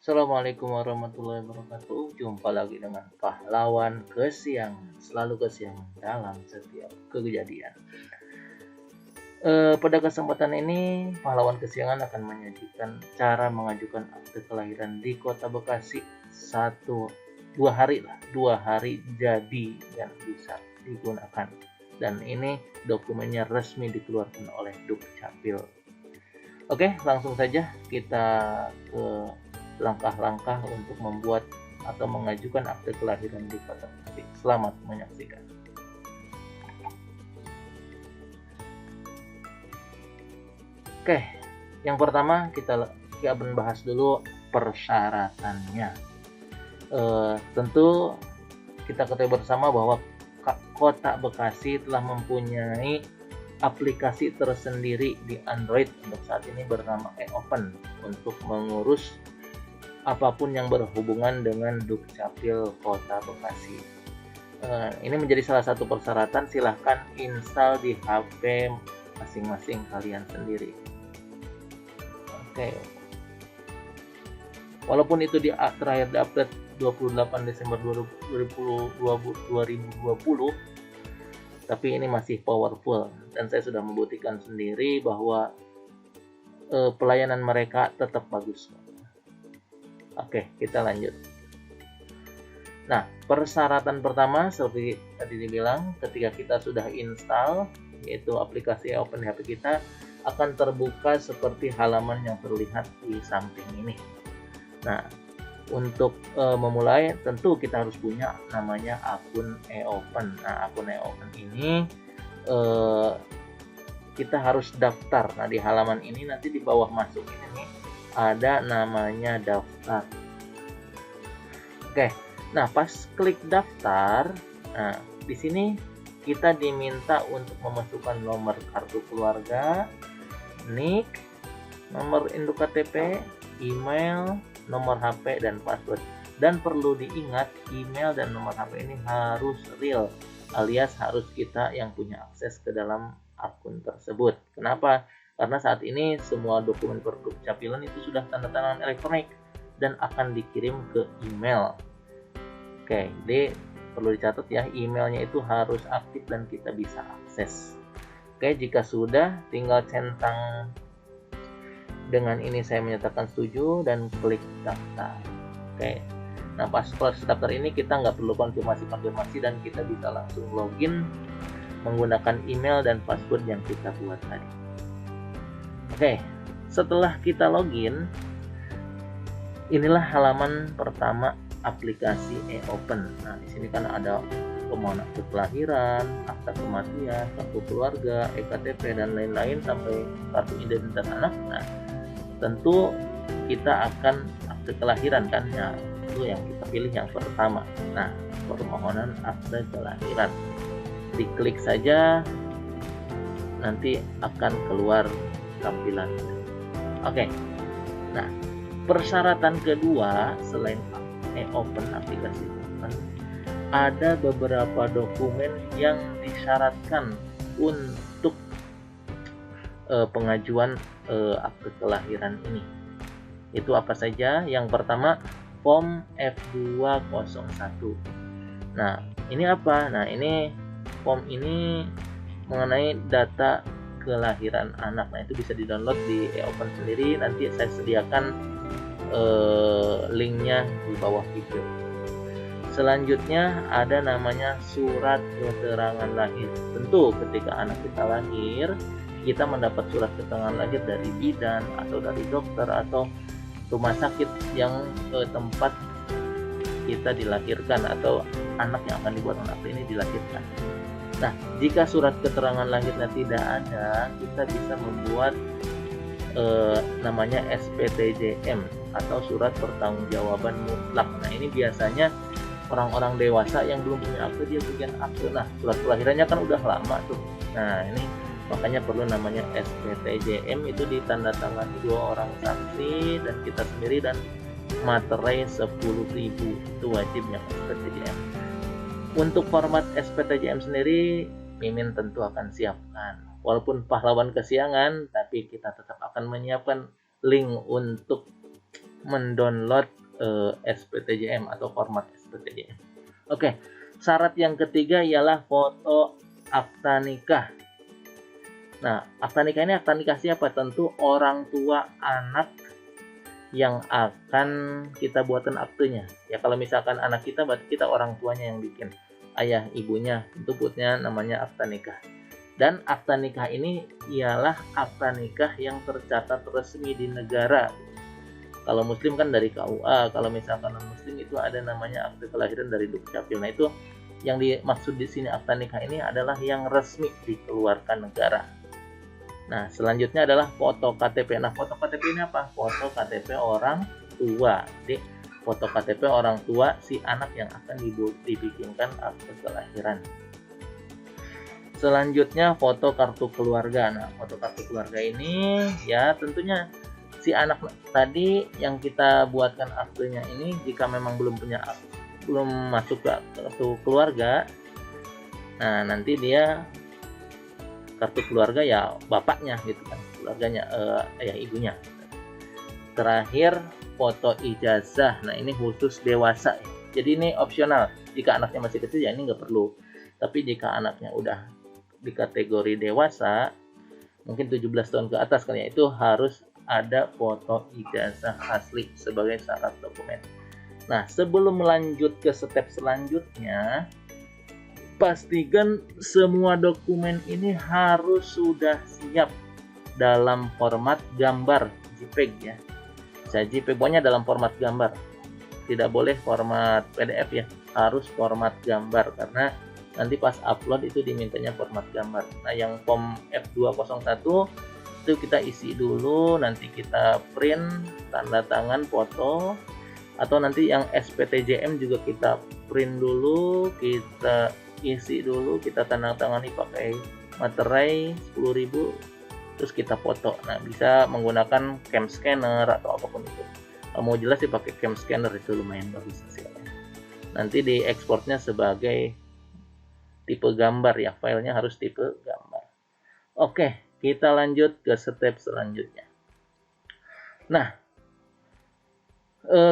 Assalamualaikum warahmatullahi wabarakatuh. Jumpa lagi dengan pahlawan kesiangan, selalu kesiangan dalam setiap kejadian. Pada kesempatan ini, pahlawan kesiangan akan menyajikan cara mengajukan akte kelahiran di Kota Bekasi 2 hari jadi dan bisa digunakan. Dan ini dokumennya resmi dikeluarkan oleh Dukcapil. Oke, langsung saja kita ke langkah-langkah untuk membuat atau mengajukan akte kelahiran di Kota Bekasi. Selamat menyaksikan. Oke, yang pertama kita akan bahas dulu persyaratannya. Tentu kita ketahui bersama bahwa Kota Bekasi telah mempunyai aplikasi tersendiri di Android untuk saat ini bernama e-Open untuk mengurus apapun yang berhubungan dengan Dukcapil Kota Bekasi. Ini menjadi salah satu persyaratan, silahkan install di HP masing-masing kalian sendiri. Oke. Walaupun itu terakhir diupdate 28 Desember 2020, tapi ini masih powerful dan saya sudah membuktikan sendiri bahwa pelayanan mereka tetap bagus. Oke, kita lanjut. Nah, persyaratan pertama seperti tadi dibilang, ketika kita sudah install yaitu aplikasi Open HP kita akan terbuka seperti halaman yang terlihat di samping ini. Nah, untuk memulai tentu kita harus punya namanya akun e-Open. Nah, akun e-Open ini kita harus daftar. Nah, di halaman ini nanti di bawah masuk ini nih ada namanya daftar. Oke. Nah, pas klik daftar, nah di sini kita diminta untuk memasukkan nomor kartu keluarga, NIK, nomor induk KTP, email, nomor HP dan password. Dan perlu diingat, email dan nomor HP ini harus real, alias harus kita yang punya akses ke dalam akun tersebut. Kenapa? Karena saat ini semua dokumen Dukcapilan itu sudah tanda tangan elektronik dan akan dikirim ke email. Oke, jadi perlu dicatat ya, emailnya itu harus aktif dan kita bisa akses. Oke, jika sudah, tinggal centang dengan ini saya menyatakan setuju dan klik daftar. Oke, nah pas proses daftar ini kita nggak perlu konfirmasi dan kita bisa langsung login menggunakan email dan password yang kita buat tadi. Oke, setelah kita login, inilah halaman pertama aplikasi e-Open. Nah, di sini kan ada permohonan akte kelahiran, akta kematian, kartu keluarga, ektp dan lain-lain sampai kartu identitas anak. Nah, tentu kita akan akte kelahiran kan, ya itu yang kita pilih yang pertama. Nah, permohonan akte kelahiran, diklik saja nanti akan keluar tampilan. Oke. Nah, persyaratan kedua selain e-Open, aplikasi Open, ada beberapa dokumen yang disyaratkan untuk pengajuan akte kelahiran ini. Itu apa saja? Yang pertama, form F201. Nah, ini apa? Nah, ini form ini mengenai data kelahiran anak. Nah, itu bisa di-download di e-Open sendiri. Nanti saya sediakan linknya di bawah video. Selanjutnya ada namanya surat keterangan lahir. Tentu ketika anak kita lahir, kita mendapat surat keterangan lahir dari bidan atau dari dokter atau rumah sakit yang tempat kita dilahirkan atau anak yang akan dibuat anak ini dilahirkan. Nah, jika surat keterangan lahirnya tidak ada, kita bisa membuat namanya SPTJM atau surat pertanggungjawaban mutlak. Nah, ini biasanya orang-orang dewasa yang belum punya akte, dia bikin akte. Nah, surat kelahirannya kan udah lama tuh. Nah, ini makanya perlu namanya SPTJM, itu ditandatangani 2 orang saksi dan kita sendiri, dan materai 10.000 itu wajibnya SPTJM. Untuk format SPTJM sendiri Mimin tentu akan siapkan. Walaupun pahlawan kesiangan, tapi kita tetap akan menyiapkan link untuk mendownload SPTJM atau format SPTJM. Oke, syarat yang ketiga ialah foto akta nikah. Nah, akta nikah ini akta nikah siapa? Tentu orang tua anak yang akan kita buatkan aktenya. Ya kalau misalkan anak kita, berarti kita orang tuanya yang bikin. Ayah, ibunya, tentu buatnya namanya akta nikah. Dan akta nikah ini ialah akta nikah yang tercatat resmi di negara. Kalau muslim kan dari KUA, kalau misalkan non muslim itu ada namanya akte kelahiran dari Dukcapil. Nah itu yang dimaksud di sini akta nikah ini adalah yang resmi dikeluarkan negara. Nah selanjutnya adalah foto KTP. Nah foto KTP ini apa? Foto KTP orang tua. Jadi foto KTP orang tua si anak yang akan dibikinkan akte kelahiran. Selanjutnya foto kartu keluarga. Nah foto kartu keluarga ini ya tentunya si anak tadi yang kita buatkan aktenya ini jika memang belum masuk ke kartu keluarga, nah nanti dia kartu keluarga ya bapaknya gitu kan, keluarganya ayah ibunya. Terakhir foto ijazah. Nah ini khusus dewasa ya. Jadi ini opsional. Jika anaknya masih kecil ya ini nggak perlu. Tapi jika anaknya udah di kategori dewasa, mungkin 17 tahun ke atas kan ya, itu harus ada foto ijazah asli sebagai syarat dokumen. Nah, sebelum melanjut ke step selanjutnya, pastikan semua dokumen ini harus sudah siap dalam format gambar JPEG ya. Bisa JPEG, pokoknya dalam format gambar. Tidak boleh format PDF ya, harus format gambar karena nanti pas upload itu dimintanya format gambar. Nah, yang form F201 itu kita isi dulu, nanti kita print, tanda tangan, foto, atau nanti yang SPTJM juga kita print dulu, kita isi dulu, kita tanda tangani pakai materai 10.000, terus kita foto. Nah, bisa menggunakan cam scanner atau apapun itu. Kalau mau jelas sih pakai cam scanner, itu lumayan bagus hasilnya. Nanti diekspornya sebagai tipe gambar ya, filenya harus tipe gambar. Oke, kita lanjut ke step selanjutnya. Nah,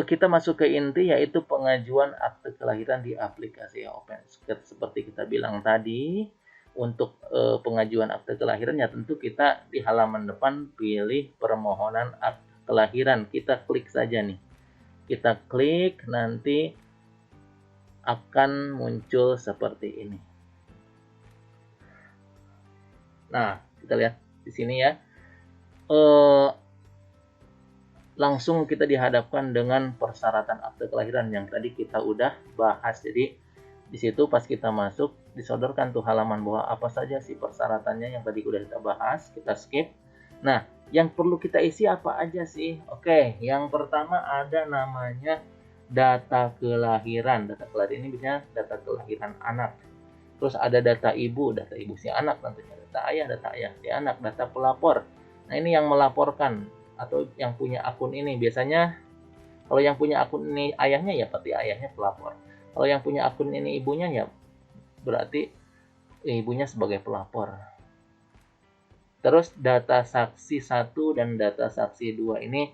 kita masuk ke inti yaitu pengajuan akte kelahiran di aplikasi OpenSCAD. Seperti kita bilang tadi, untuk pengajuan akte kelahiran ya tentu kita di halaman depan pilih permohonan akte kelahiran. Kita klik saja nih. Kita klik, nanti akan muncul seperti ini. Nah, kita lihat di sini ya. Langsung kita dihadapkan dengan persyaratan akte kelahiran yang tadi kita udah bahas. Jadi di situ pas kita masuk disodorkan tuh halaman bahwa apa saja sih persyaratannya yang tadi udah kita bahas, kita skip. Nah, yang perlu kita isi apa aja sih? Oke, yang pertama ada namanya data kelahiran. Data kelahiran ini biasanya data kelahiran anak. Terus ada data ibu si anak tentunya, data ayah si anak, data pelapor. Nah, ini yang melaporkan atau yang punya akun ini. Biasanya kalau yang punya akun ini ayahnya ya berarti ayahnya pelapor. Kalau yang punya akun ini ibunya ya berarti ibunya sebagai pelapor. Terus data saksi 1 dan data saksi 2 ini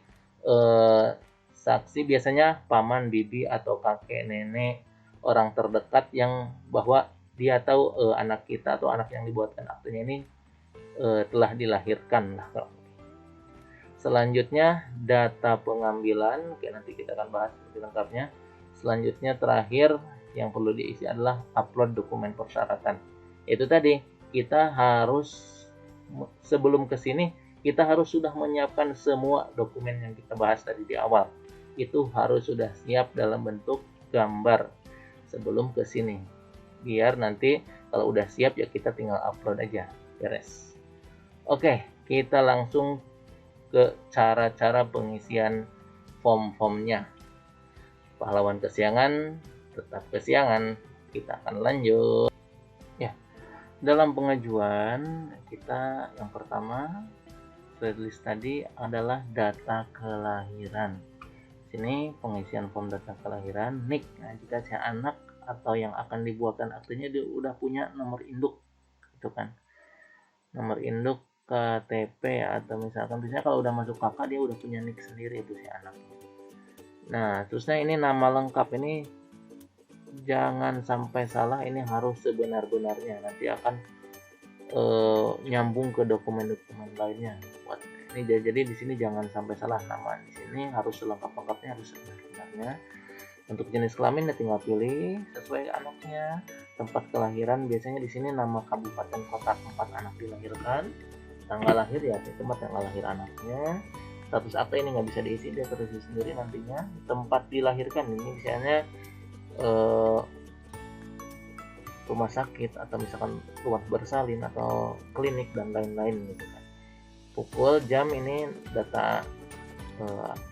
saksi biasanya paman, bibi atau kakek, nenek, orang terdekat yang bahwa dia tahu anak kita atau anak yang dibuatkan aktenya ini telah dilahirkan lah. Selanjutnya data pengambilan, oke nanti kita akan bahas lebih lengkapnya. Selanjutnya terakhir yang perlu diisi adalah upload dokumen persyaratan. Itu tadi kita harus sebelum ke sini kita harus sudah menyiapkan semua dokumen yang kita bahas tadi di awal. Itu harus sudah siap dalam bentuk gambar sebelum ke sini. Biar nanti kalau udah siap ya kita tinggal upload aja, beres. Oke, kita langsung ke cara-cara pengisian form-formnya. Pahlawan kesiangan, tetap kesiangan. Kita akan lanjut. Ya, dalam pengajuan kita yang pertama list tadi adalah data kelahiran. Sini pengisian form data kelahiran, NIK. Nah, jika si anak atau yang akan dibuatkan aktenya dia udah punya nomor induk, itu kan. Nomor induk KTP atau misalkan biasanya kalau udah masuk kakak dia udah punya NIK sendiri itu si anak. Nah, terusnya ini nama lengkap ini jangan sampai salah, ini harus sebenar-benarnya, nanti akan nyambung ke dokumen-dokumen lainnya. Buat ini jadi di sini jangan sampai salah, nama di sini harus lengkap-lengkapnya, harus sebenar-benarnya. Untuk jenis kelamin ya tinggal pilih sesuai anaknya. Tempat kelahiran biasanya di sini nama kabupaten kota tempat anak dilahirkan. Tanggal lahir ya tempat tanggal lahir anaknya. Status akta ini nggak bisa diisi, dia terisi sendiri nantinya. Tempat dilahirkan ini misalnya rumah sakit atau misalkan rumah bersalin atau klinik dan lain-lain gitu kan. Pukul, jam ini data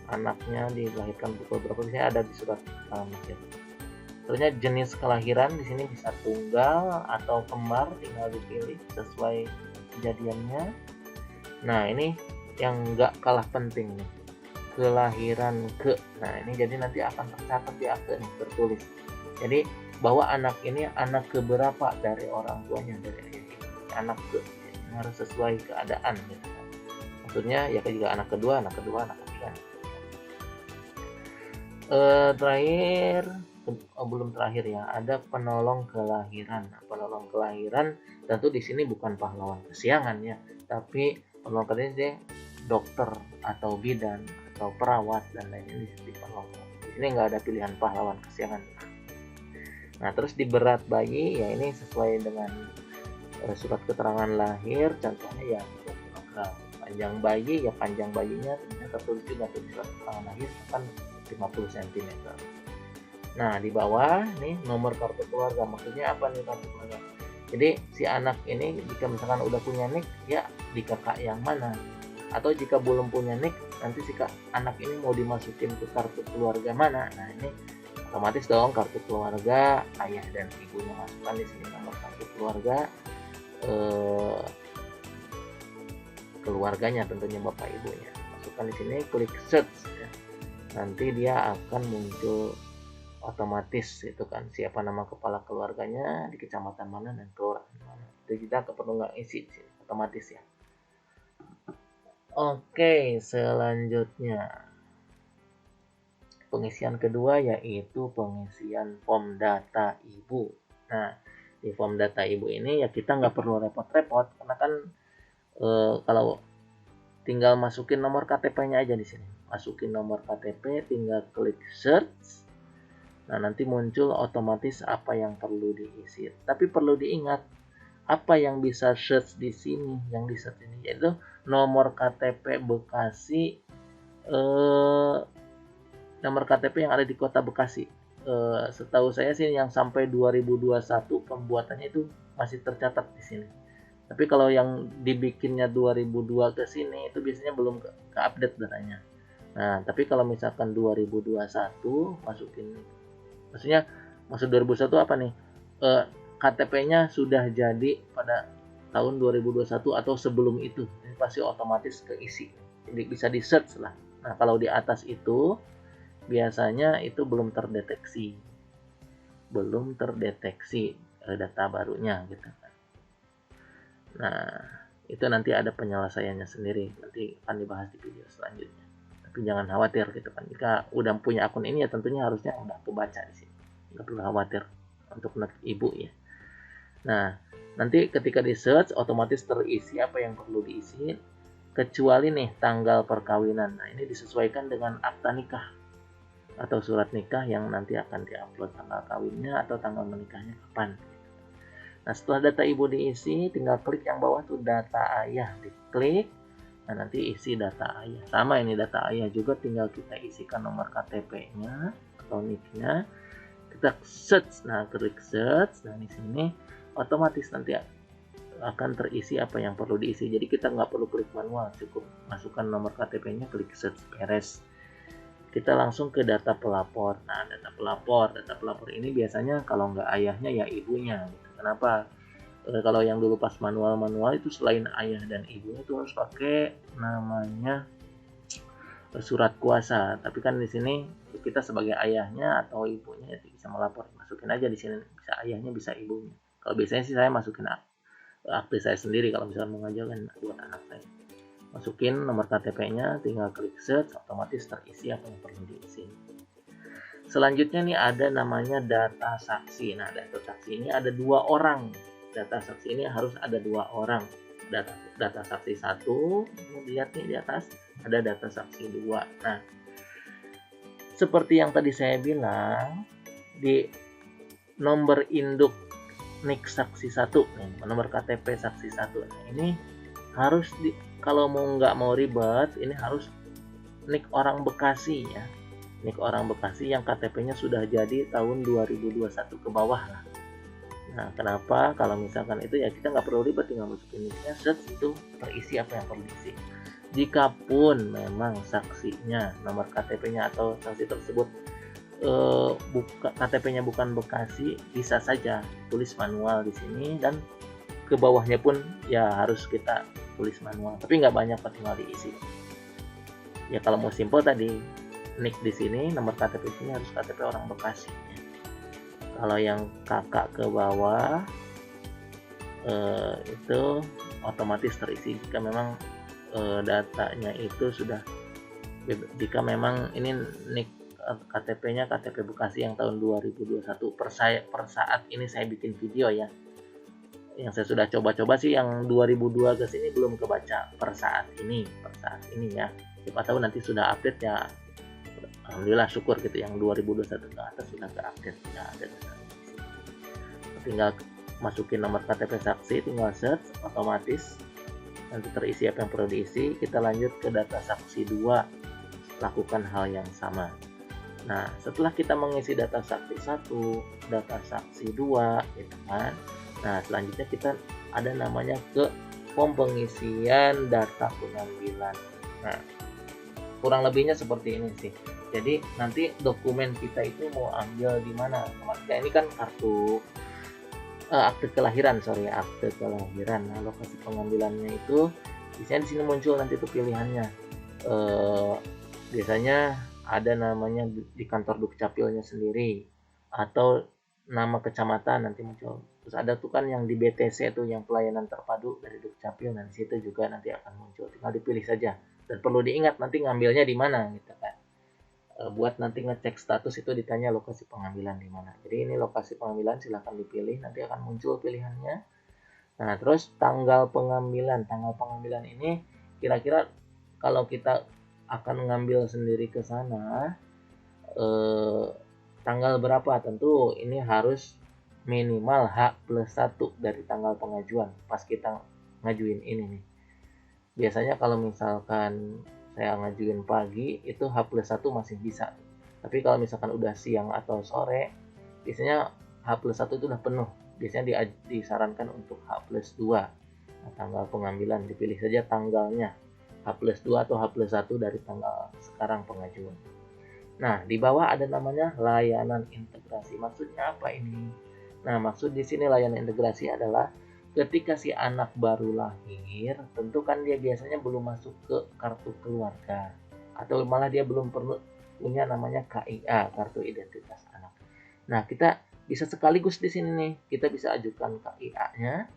anaknya dilahirkan pukul berapa biasanya ada di surat lahir. Terusnya jenis kelahiran di sini bisa tunggal atau kembar, tinggal dipilih sesuai kejadiannya. Nah ini yang nggak kalah penting nih, kelahiran ke. Nah ini jadi nanti akan tercatat di akte nih, tertulis. Jadi bahwa anak ini anak keberapa dari orang tuanya, dari ayah ibu, anak ke, ini harus sesuai keadaan gitu. Maksudnya ya juga anak kedua, anak ketiga. Terakhir, belum terakhir ya, ada penolong kelahiran. Nah, penolong kelahiran tentu di sini bukan pahlawan kesiangan ya, tapi penolong kelahiran dokter atau bidan atau perawat dan lainnya di penolong. Di sini nggak ada pilihan pahlawan kesiangan. Nah terus di berat bayi ya ini sesuai dengan surat keterangan lahir, contohnya ya 3 kg. Panjang bayi ya panjang bayinya tertulis juga di surat keterangan lahir kan 50 cm. Nah di bawah nih nomor kartu keluarga, maksudnya apa nih kartu keluarga? Jadi si anak ini jika misalkan udah punya nik ya di kakak yang mana, atau jika belum punya nik nanti si anak ini mau dimasukin ke kartu keluarga mana. Nah ini otomatis dong kartu keluarga ayah dan ibunya, masukkan di sini nomor kartu keluarga keluarganya tentunya bapak ibunya, masukkan di sini, klik search ya. Nanti dia akan muncul otomatis itu kan siapa nama kepala keluarganya di kecamatan mana dan kelurahan mana. Itu kita perlu nggak isi di sini, otomatis ya. Oke, selanjutnya pengisian kedua yaitu pengisian form data ibu. Nah, di form data ibu ini ya kita nggak perlu repot-repot karena kan kalau tinggal masukin nomor KTP-nya aja di sini. Masukin nomor KTP, tinggal klik search. Nah, nanti muncul otomatis apa yang perlu diisi. Tapi perlu diingat apa yang bisa search di sini, yang di search ini yaitu nomor KTP Bekasi, nomor KTP yang ada di Kota Bekasi. Setahu saya sih yang sampai 2021 pembuatannya itu masih tercatat di sini. Tapi kalau yang dibikinnya 2002 ke sini itu biasanya belum ke update datanya. Nah, tapi kalau misalkan 2021 masukin, maksudnya maksud 2021 apa nih? KTP-nya sudah jadi pada tahun 2021 atau sebelum itu, ini pasti otomatis keisi. Jadi bisa di search lah. Nah, kalau di atas itu biasanya itu belum terdeteksi data barunya gitu. Nah, itu nanti ada penyelesaiannya sendiri, nanti akan dibahas di video selanjutnya. Tapi jangan khawatir gitu kan. Jika udah punya akun ini ya tentunya harusnya udah kebaca di sini. Nggak perlu khawatir untuk ibu ya. Nah, nanti ketika di search otomatis terisi apa yang perlu diisi, kecuali nih tanggal perkawinan. Nah, ini disesuaikan dengan akta nikah atau surat nikah yang nanti akan diupload tanggal kawinnya atau tanggal menikahnya kapan. Nah, setelah data ibu diisi, tinggal klik yang bawah tuh data ayah, diklik. Nah, nanti isi data ayah. Sama ini data ayah juga tinggal kita isikan nomor KTP-nya atau NIK-nya. Kita search. Nah, klik search. Nah, di sini otomatis nanti akan terisi apa yang perlu diisi. Jadi kita nggak perlu klik manual, cukup masukkan nomor KTP-nya, klik search, beres. Kita langsung ke data pelapor. Nah, data pelapor ini biasanya kalau nggak ayahnya ya ibunya. Kenapa? Kalau yang dulu pas manual itu selain ayah dan ibunya itu harus pakai namanya surat kuasa. Tapi kan di sini kita sebagai ayahnya atau ibunya itu bisa melapor. Masukin aja di sini, bisa ayahnya bisa ibunya. Kalau biasanya sih saya masukin akte saya sendiri kalau misalnya mau ngajukan buat anak saya. Masukin nomor KTP-nya, tinggal klik search, otomatis terisi apa yang perlu diisi. selanjutnya nih ada namanya data saksi. Nah, data saksi ini ada 2 orang. Data saksi ini harus ada 2 orang. Data saksi 1, lihat nih di atas, ada data saksi 2. Nah, seperti yang tadi saya bilang, di nomor induk NIK saksi 1 nih, nomor KTP saksi 1. Nah, ini harus kalau nggak mau ribet, ini harus NIK orang Bekasi ya. NIK orang Bekasi yang KTP-nya sudah jadi tahun 2021 ke bawah lah. Nah, kenapa? Kalau misalkan itu ya kita nggak perlu ribet, tinggal masukin NIK-nya, search itu terisi apa yang perlu diisi. Jikapun memang saksinya, nomor KTP-nya atau saksi tersebut KTP-nya bukan Bekasi, bisa saja tulis manual di sini, dan ke bawahnya pun ya harus kita tulis manual. Tapi nggak banyak, tinggal diisi. Ya kalau mau simple tadi, NIK di sini, nomor KTP di sini harus KTP orang Bekasi. Kalau yang kakak ke bawah itu otomatis terisi jika memang datanya itu sudah, jika memang ini NIK KTP-nya KTP Bekasi yang tahun 2021. Per saat ini saya bikin video ya. Yang saya sudah coba-coba sih yang 2002 ke sini belum kebaca per saat ini ya. Siapa tahu nanti sudah update ya. Alhamdulillah, syukur gitu, yang 2021 ke atas sudah ke-update, sudah ada. Tinggal masukin nomor KTP saksi, tinggal search, otomatis nanti terisi apa yang perlu diisi. Kita lanjut ke data saksi 2, lakukan hal yang sama. Nah, setelah kita mengisi data saksi 1, data saksi 2 gitu kan. Nah, selanjutnya kita ada namanya ke form pengisian data pengambilan. Nah, kurang lebihnya seperti ini sih. Jadi nanti dokumen kita itu mau ambil di mana? Nah, ini kan kartu akte kelahiran, akte kelahiran. Nah, lokasi pengambilannya itu biasanya di sini muncul nanti tuh pilihannya. Biasanya ada namanya di kantor Dukcapilnya sendiri, atau nama kecamatan nanti muncul. Terus ada tuh kan yang di BTC tuh, yang pelayanan terpadu dari Dukcapil, dan situ juga nanti akan muncul. Tinggal dipilih saja. Dan perlu diingat nanti ngambilnya di mana gitu kan. Buat nanti ngecek status itu ditanya lokasi pengambilan di mana. Jadi ini lokasi pengambilan, silahkan dipilih, nanti akan muncul pilihannya. Nah, terus tanggal pengambilan. Tanggal pengambilan ini kira-kira kalau kita akan ngambil sendiri ke sana, tanggal berapa? Tentu ini harus minimal H+1 dari tanggal pengajuan pas kita ngajuin ini nih. Biasanya kalau misalkan saya ngajuin pagi, itu H+1 masih bisa. Tapi kalau misalkan udah siang atau sore, biasanya H+1 itu udah penuh. Biasanya disarankan untuk H+2. Nah, tanggal pengambilan dipilih saja tanggalnya, H+2 atau H+1 dari tanggal sekarang pengajuan. Nah, di bawah ada namanya layanan integrasi. Maksudnya apa ini? Nah, maksud di sini layanan integrasi adalah ketika si anak baru lahir, tentu kan dia biasanya belum masuk ke kartu keluarga, atau malah dia belum perlu punya namanya KIA, kartu identitas anak. Nah, kita bisa sekaligus di sini nih, kita bisa ajukan KIA-nya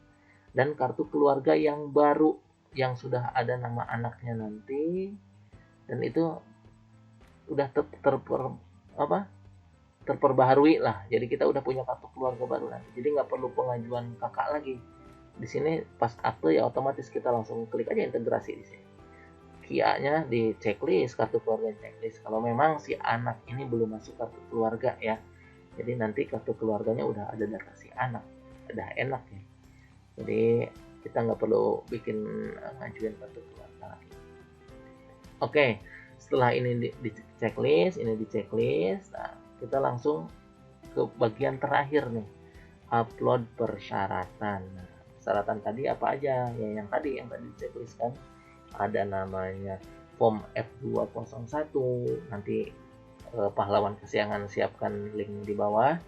dan kartu keluarga yang baru, yang sudah ada nama anaknya nanti, dan itu udah terperbaharui lah. Jadi kita udah punya kartu keluarga baru nanti. Jadi nggak perlu pengajuan kakak lagi. Di sini pas akte ya otomatis kita langsung klik aja integrasi di sini. KIA-nya di checklist, kartu keluarga checklist. Kalau memang si anak ini belum masuk kartu keluarga ya. Jadi nanti kartu keluarganya udah ada data si anak. Udah enak ya. Jadi kita nggak perlu bikin ngajuin kartu keluarga lagi. Oke, setelah ini di checklist, nah, kita langsung ke bagian terakhir nih, upload persyaratan. Nah, persyaratan tadi apa aja? Ya, yang tadi di checklist kan ada namanya form F201, nanti pahlawan kesiangan siapkan link di bawah.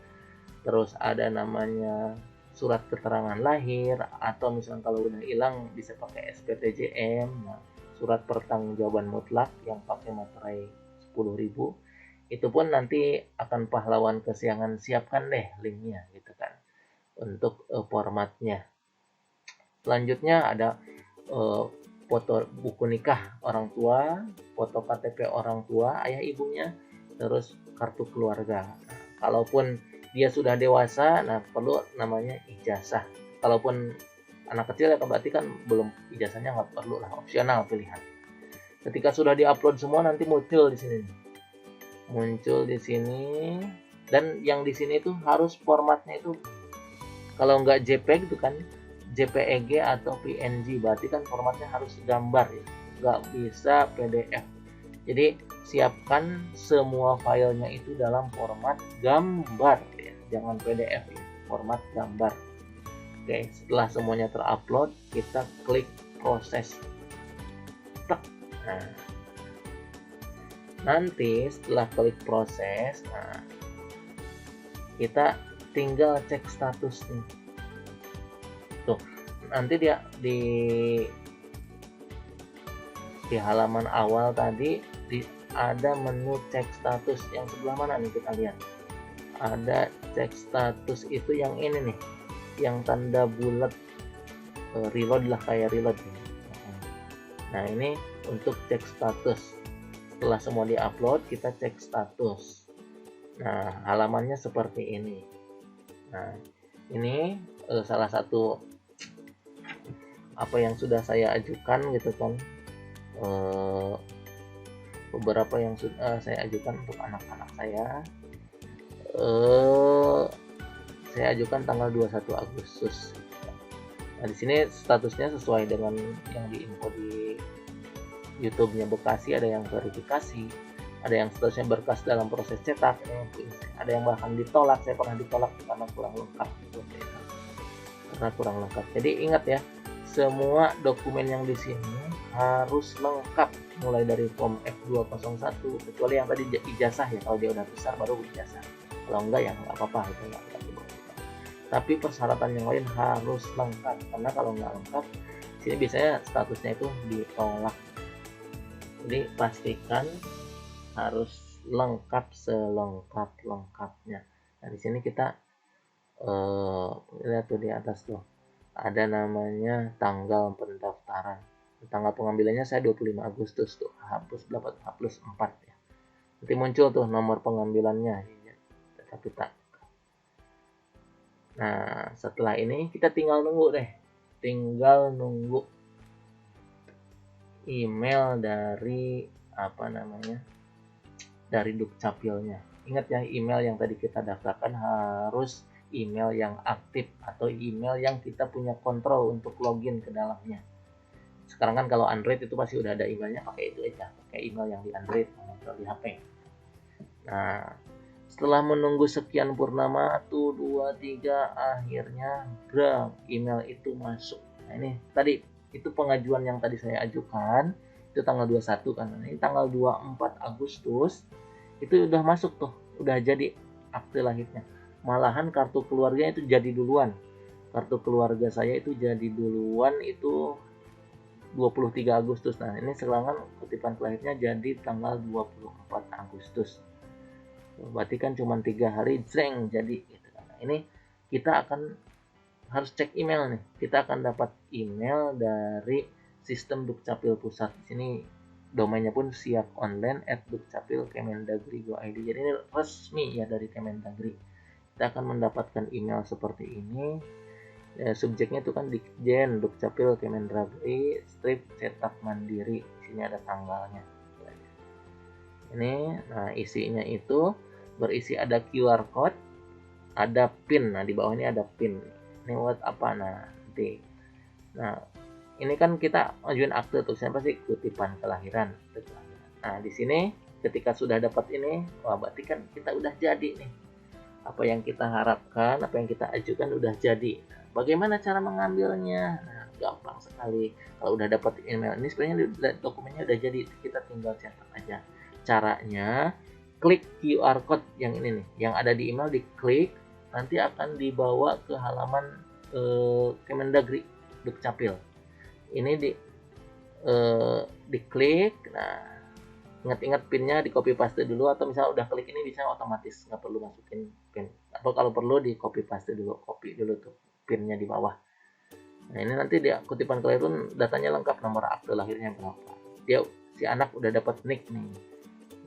Terus ada namanya surat keterangan lahir, atau misalnya kalau udah hilang bisa pakai SPTJM. Nah, surat pertanggungjawaban mutlak yang pakai materai 10.000, itu pun nanti akan pahlawan kesiangan siapkan deh linknya gitu kan, untuk formatnya. Selanjutnya ada foto buku nikah orang tua, foto KTP orang tua ayah ibunya, terus kartu keluarga. Nah, kalaupun dia sudah dewasa, nah perlu namanya ijazah. Kalaupun anak kecil ya berarti kan belum, ijazahnya nggak perlu lah, opsional pilihan. Ketika sudah diupload semua nanti muncul di sini. Muncul di sini, dan yang di sini itu harus formatnya itu kalau nggak JPEG itu kan JPEG atau PNG, berarti kan formatnya harus gambar ya, nggak bisa PDF. Jadi siapkan semua filenya itu dalam format gambar ya, jangan PDF ya, format gambar. Oke, setelah semuanya terupload, kita klik proses. Nah, nanti setelah klik proses, nah kita tinggal cek status nih. Tuh, nanti dia di halaman awal tadi ada menu cek status yang sebelah mana nih, kita lihat. Ada cek status itu yang ini nih, yang tanda bulat, reload lah, kayak reload. Nah, ini untuk cek status. Setelah semua diupload, kita cek status. Nah, halamannya seperti ini. Nah, ini salah satu apa yang sudah saya ajukan gitu kan. Beberapa yang sudah saya ajukan untuk anak-anak saya. Saya ajukan tanggal 21 Agustus. Nah, di sini statusnya sesuai dengan yang diinfo di YouTube-nya Bekasi, ada yang verifikasi, ada yang statusnya berkas dalam proses cetak, ada yang bahkan ditolak. Saya pernah ditolak karena kurang lengkap gitu, karena kurang lengkap. Jadi ingat ya, semua dokumen yang di sini harus lengkap, mulai dari form F201, kecuali yang tadi ijazah ya, kalau dia udah besar baru ijazah, kalau enggak ya nggak apa-apa gitu, nggak. Tapi persyaratan yang lain harus lengkap, karena kalau nggak lengkap sini biasanya statusnya itu ditolak. Jadi pastikan harus lengkap selengkap-lengkapnya. Nah, di sini kita lihat tuh di atas tuh ada namanya tanggal pendaftaran. Tanggal pengambilannya saya 25 Agustus tuh, hapus dapat hapus 4 ya. Nanti muncul tuh nomor pengambilannya. Tapi tak. Nah, setelah ini kita tinggal nunggu deh. Tinggal nunggu email dari apa namanya? Dari Dukcapilnya. Ingat ya, email yang tadi kita daftarkan harus email yang aktif atau email yang kita punya kontrol untuk login ke dalamnya. Sekarang kan kalau Android itu pasti udah ada emailnya, pakai itu aja, pakai email yang di Android atau di HP. Nah, setelah menunggu sekian purnama, 1, 2, 3, akhirnya brang, email itu masuk. Nah, ini tadi itu pengajuan yang tadi saya ajukan, itu tanggal 21 kan. Ini tanggal 24 Agustus itu udah masuk tuh, udah jadi akte lahirnya. Malahan kartu keluarganya itu jadi duluan. Kartu keluarga saya itu jadi duluan itu 23 Agustus. Nah, ini serangan kutipan lahirnya jadi tanggal 24 Agustus. Berarti kan cuma 3 hari jreng jadi gitu. Nah, ini kita akan harus cek email nih. Kita akan dapat email dari sistem Dukcapil Pusat. Di sini domainnya pun siaponline@dukcapil.kemendagri.go.id. Jadi ini resmi ya dari Kemendagri. Kita akan mendapatkan email seperti ini. Subjeknya itu kan Dikjen Dukcapil Kemendagri strip cetak mandiri. Di sini ada tanggalnya. Ini, nah isinya itu berisi ada QR code, ada PIN. Nah, di bawahnya ada PIN. Ini buat apa? Nah, nanti. Nah, ini kan kita ajuin akte tuh, saya pasti kutipan kelahiran. Nah, di sini ketika sudah dapat ini, wah berarti kan kita udah jadi nih. Apa yang kita harapkan, apa yang kita ajukan udah jadi. Nah, bagaimana cara mengambilnya? Nah, gampang sekali. Kalau udah dapat email ini, sebenarnya dokumennya udah jadi, kita tinggal cetak aja. Caranya, klik QR code yang ini nih, yang ada di email, diklik, nanti akan dibawa ke halaman Kemendagri Dukcapil. Ini diklik. Nah, ingat-ingat pinnya di copy paste dulu, atau misalnya udah klik ini bisa otomatis, nggak perlu masukin pin, atau kalau perlu di copy paste dulu, copy dulu tuh pinnya di bawah. Nah, ini nanti dia kutipan kelahiran datanya lengkap, nomor akte lahirnya berapa, dia si anak udah dapat nick nih.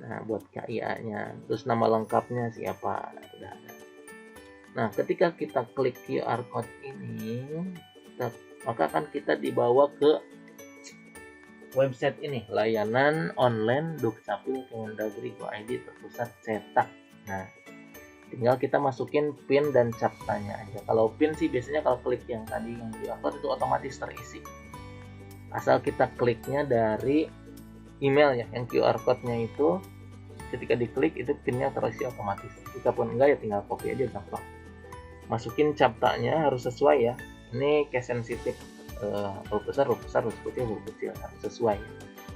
Nah, buat KIA-nya, terus nama lengkapnya siapa, nah, udah ada. Nah, ketika kita klik QR code ini, maka akan kita dibawa ke website ini, layanan online Dukcapil Kemendagri.go.id terpusat cetak. Nah, tinggal kita masukin PIN dan CAPTCA-nya aja. Kalau PIN sih biasanya kalau klik yang tadi yang di upload itu otomatis terisi. Asal kita kliknya dari email ya, yang QR code-nya itu ketika diklik itu PIN-nya terisi otomatis. Jika pun enggak ya tinggal copy aja gampang. Masukin CAPTCA-nya harus sesuai ya. Ini case sensitif, huruf besar, huruf kecil, harus sesuai.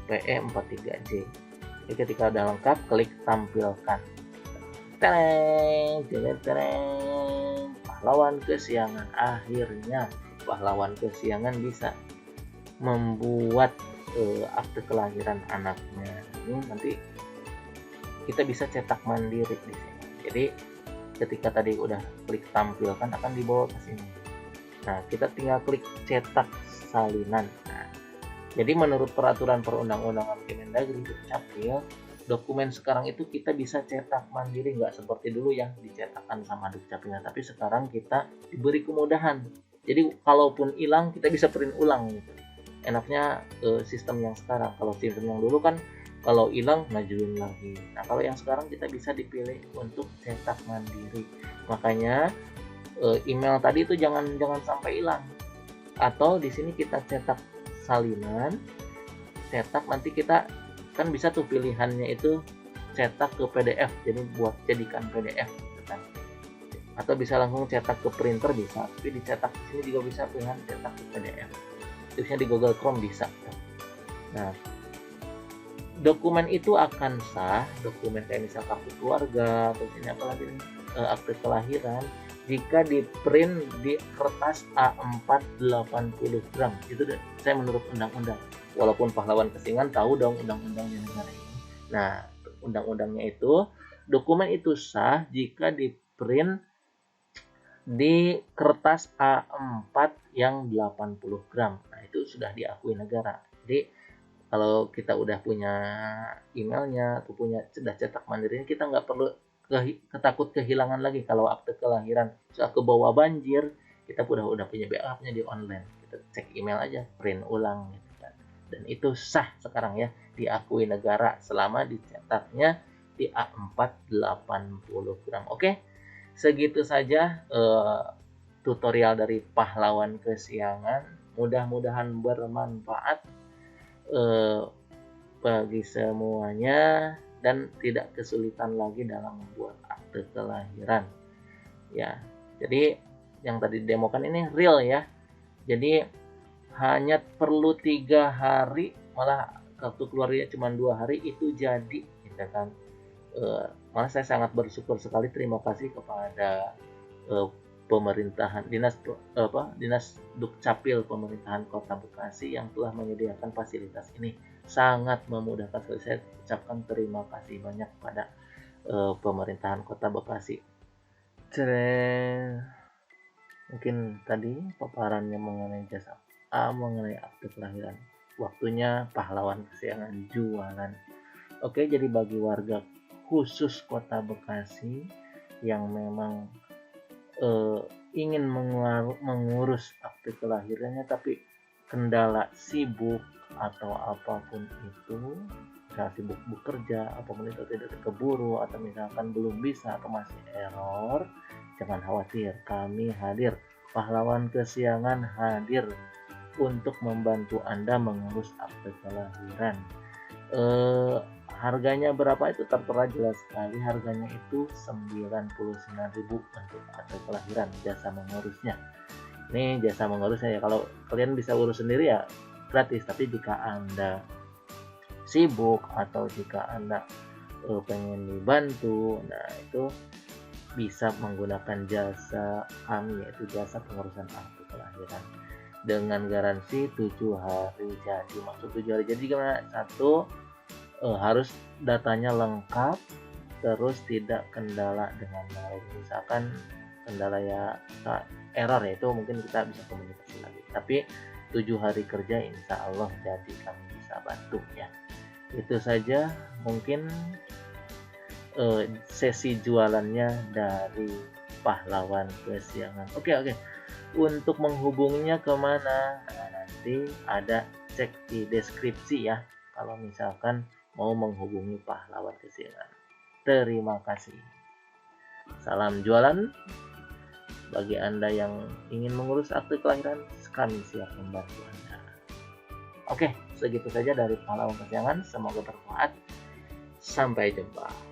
PE43J. Jadi ketika udah lengkap, klik tampilkan. Tereng, pahlawan kesiangan. Akhirnya pahlawan kesiangan bisa membuat akte kelahiran anaknya. Ini nanti kita bisa cetak mandiri di sini. Jadi ketika tadi udah klik tampilkan akan dibawa ke sini. Nah, kita tinggal klik cetak salinan. Nah, jadi menurut peraturan perundang-undangan Kemendagri Dukcapil, dokumen sekarang itu kita bisa cetak mandiri, nggak seperti dulu yang dicetakkan sama Dukcapilnya, tapi sekarang kita diberi kemudahan. Jadi kalaupun hilang kita bisa print ulang gitu. Enaknya sistem yang sekarang. Kalau sistem yang dulu kan kalau hilang ngajuin lagi. Nah, kalau yang sekarang kita bisa dipilih untuk cetak mandiri. Makanya email tadi itu jangan sampai hilang. Atau di sini kita cetak salinan, cetak nanti kita kan bisa tuh pilihannya itu cetak ke PDF, jadi buat jadikan PDF gitu kan. Atau bisa langsung cetak ke printer bisa, tapi dicetak di sini juga bisa pilihan cetak ke PDF. Terusnya di Google Chrome bisa. Nah, dokumen itu akan sah, dokumen kayak misal kartu keluarga, terus ini apalagi nih, akte kelahiran, jika di print di kertas A4 80 gram. Itu saya menurut undang-undang. Walaupun pahlawan kesingan tahu dong undang-undangnya negara ini. Nah, undang-undangnya itu dokumen itu sah jika di print di kertas A4 yang 80 gram. Nah, itu sudah diakui negara. Jadi kalau kita udah punya emailnya atau sudah cetak mandirinya, kita nggak perlu ketakut kehilangan lagi. Kalau akte kelahiran sudah ke bawah banjir, kita udah punya backup-nya di online. Kita cek email aja, print ulang gitu kan. Dan itu sah sekarang ya, diakui negara selama dicetaknya di A4 80 gram. Oke, segitu saja tutorial dari pahlawan kesiangan. Mudah-mudahan bermanfaat bagi semuanya dan tidak kesulitan lagi dalam membuat akte kelahiran ya. Jadi yang tadi demokan ini real ya, jadi hanya perlu 3 hari, malah kartu keluarga cuma 2 hari itu jadi gitu kan. Malah saya sangat bersyukur sekali, terima kasih kepada pemerintahan dinas Dukcapil pemerintahan Kota Bekasi yang telah menyediakan fasilitas ini. Sangat memudahkan sekali. Saya ucapkan terima kasih banyak pada pemerintahan Kota Bekasi. Mungkin tadi paparannya mengenai jasa mengenai akte kelahiran. Waktunya pahlawan kesiangan jualan. Oke, jadi bagi warga khusus Kota Bekasi yang memang ingin mengurus akte kelahirannya tapi kendala sibuk atau apapun itu, misalnya sibuk bekerja, apapun itu tidak keburu, atau misalkan belum bisa atau masih error, jangan khawatir, kami hadir. Pahlawan kesiangan hadir untuk membantu Anda mengurus akte kelahiran. Harganya berapa itu tertera jelas sekali, harganya itu 99.000 untuk akte kelahiran, jasa mengurusnya. Ini jasa mengurusnya ya, kalau kalian bisa urus sendiri ya gratis, tapi jika Anda sibuk atau jika Anda pengen dibantu, nah itu bisa menggunakan jasa kami, yaitu jasa pengurusan akte kelahiran dengan garansi 7 hari jadi. Maksud 7 hari jadi gimana? Satu, harus datanya lengkap, terus tidak kendala dengan lain. Misalkan kendala ya error ya, itu mungkin kita bisa komunikasi lagi. Tapi 7 hari kerja insya Allah jadi, kami bisa bantu ya. Itu saja mungkin sesi jualannya dari Pahlawan Kesiangan. Oke. Untuk menghubunginya kemana? Nah, nanti ada cek di deskripsi ya. Kalau misalkan mau menghubungi Pahlawan Kesiangan. Terima kasih. Salam jualan. Bagi Anda yang ingin mengurus akte kelahiran, kami siap membantu Anda. Oke, segitu saja dari Pahlawan Kesiangan. Semoga bermanfaat. Sampai jumpa.